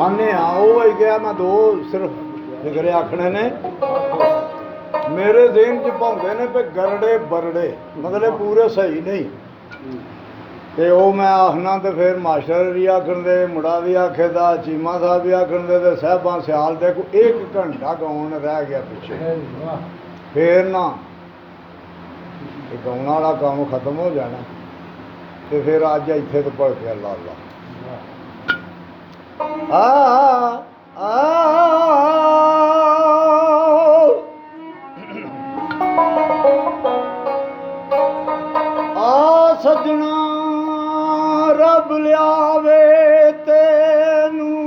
ਆਨੇ ਆ ਉਹ ਹੀ ਗਿਆ। ਮੈਂ ਦੋ ਸਿਰਫ ਫਿਕਰੇ ਆਖਣੇ ਨੇ ਮੇਰੇ ਜ਼ਿਹਨ 'ਚ ਪਾਉਂਦੇ ਨੇ ਵੀ ਗਰੜੇ ਬਰੜੇ ਮਤਲਬ ਪੂਰੇ ਸਹੀ ਨਹੀਂ। ਤੇ ਉਹ ਮੈਂ ਆਖਣਾ ਤੇ ਫਿਰ ਮਾਸਟਰ ਵੀ ਆਖਣ ਦੇ, ਮੁੰਡਾ ਵੀ ਆਖੇ ਦਾ, ਚੀਮਾ ਸਾਹਿਬ ਵੀ ਆਖਣ ਦੇ, ਤੇ ਸਾਹਿਬਾਂ ਸਿਆਲ ਦੇ ਕੋ 1 ਘੰਟਾ ਗਾਉਣ ਰਹਿ ਗਿਆ ਪਿੱਛੇ। ਫੇਰ ਨਾ ਇਹ ਗਾਉਣ ਵਾਲਾ ਕੰਮ ਖਤਮ ਹੋ ਜਾਣਾ। ਤੇ ਫਿਰ ਅੱਜ ਇੱਥੇ ਤੋਂ ਭੜ ਕੇ ਲਾ ਲਾ ਸੱਜਣਾ ਰੱਬ ਲਿਆਵੇ ਤੈਨੂੰ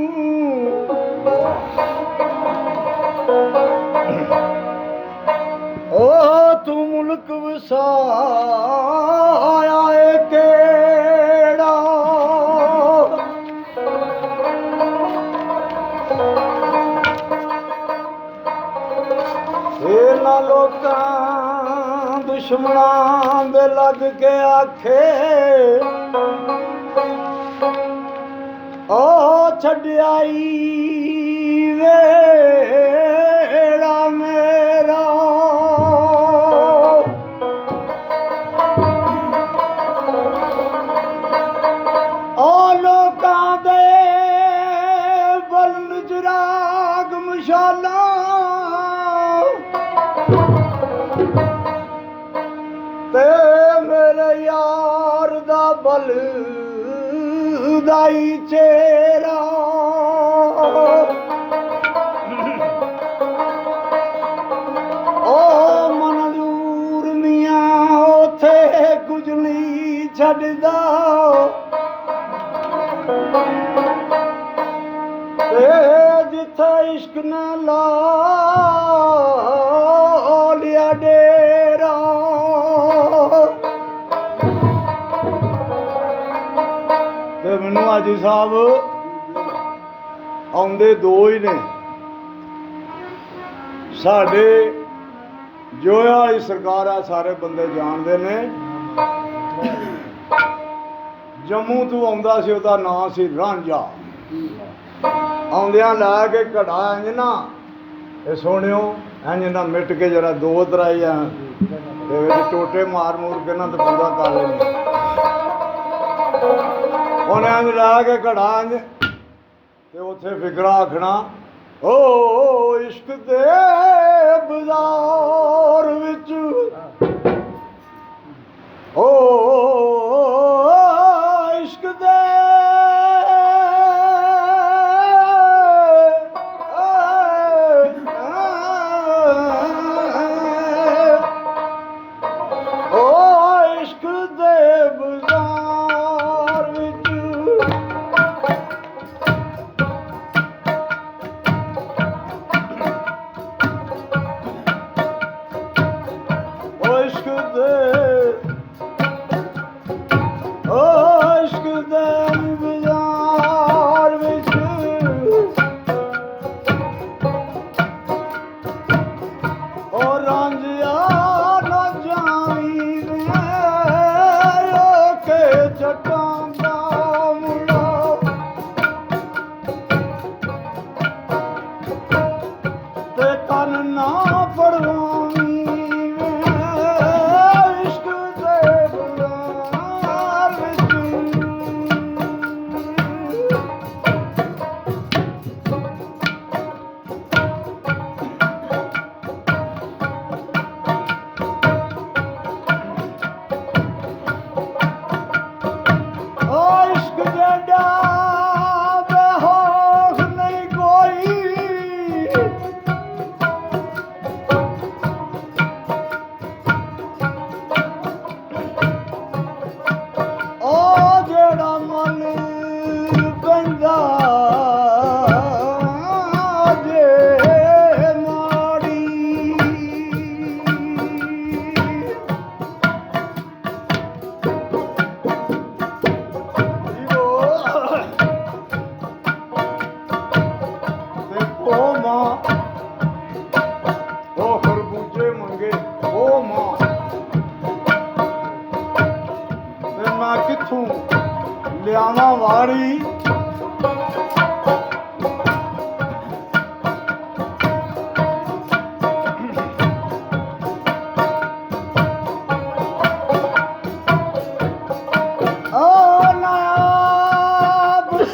ਓ ਤੂੰ ਮੁਲਕ ਵਸਾਇਆ ਏ ਕਿਹੜਾ ਇਹਨਾਂ ਲੋਕਾਂ ਦੁਸ਼ਮਣਾਂ ਦੇ ਲੱਗ ਕੇ ਆਖੇ ਓ ਛੱਡਿਆਈ ਵੇੜਾ ਮੇਰਾ ਓ ਲੋਕਾਂ ਦੇ ਬਲਨ ਚਿਰਾਗ ਮਸ਼ਾਲਾਂ ਤੇ ਮੇਰੇ ਯਾਰ ਦਾ ਬਲ ਦਾਈ ਚਿਹਰਾ ਓ ਮਨਜ਼ੂਰ ਮੀਆਂ ਉਥੇ ਗੁਜਲੀ ਛੱਡਦਾ ਤੇ ਜਿੱਥੇ ਇਸ਼ਕ ਨਾ ਲਾ ਲਿਆ ਡੇਰਾ ਤੇ ਮੈਨੂੰ ਹਾਜੀ ਸਾਹਿਬ ਆਉਂਦੇ ਦੋ ਹੀ ਨੇ ਸਾਡੇ ਜੋਇਆ ਵਾਲੀ ਸਰਕਾਰ ਆ, ਸਾਰੇ ਬੰਦੇ ਜਾਣਦੇ ਨੇ। ਜੰਮੂ ਤੋਂ ਆਉਂਦਾ ਸੀ, ਉਹਦਾ ਨਾਂ ਸੀ ਰਾਂਝਾ। ਆਉਂਦਿਆਂ ਲੈ ਕੇ ਘੜਾ ਇੰਜ ਨਾ ਇਹ ਸੋਹਣਿਓ ਇੰਜ ਨਾ ਮਿੱਟ ਕੇ ਜਰਾ ਦੋ ਤਰਾਈਆਂ ਦੇ ਵਿੱਚ ਟੋਟੇ ਮਾਰ ਮੂਰ ਕੇ ਨਾ ਤੇ ਪੂਰਾ ਕਰ ਲੈਂਦੇ। ਉਹਨੇ ਇੰਜ ਲੈ ਕੇ ਘੜਾ ਇੰਜ ਤੇ ਉੱਥੇ ਫਿਕਰਾ ਆਖਣਾ ਓ ਇਸ਼ਕ ਦੇ ਬਾਜ਼ਾਰ ਵਿੱਚ ਓ ਇਸ਼ਕ ਦੇ ਓ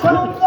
ਸੰਗ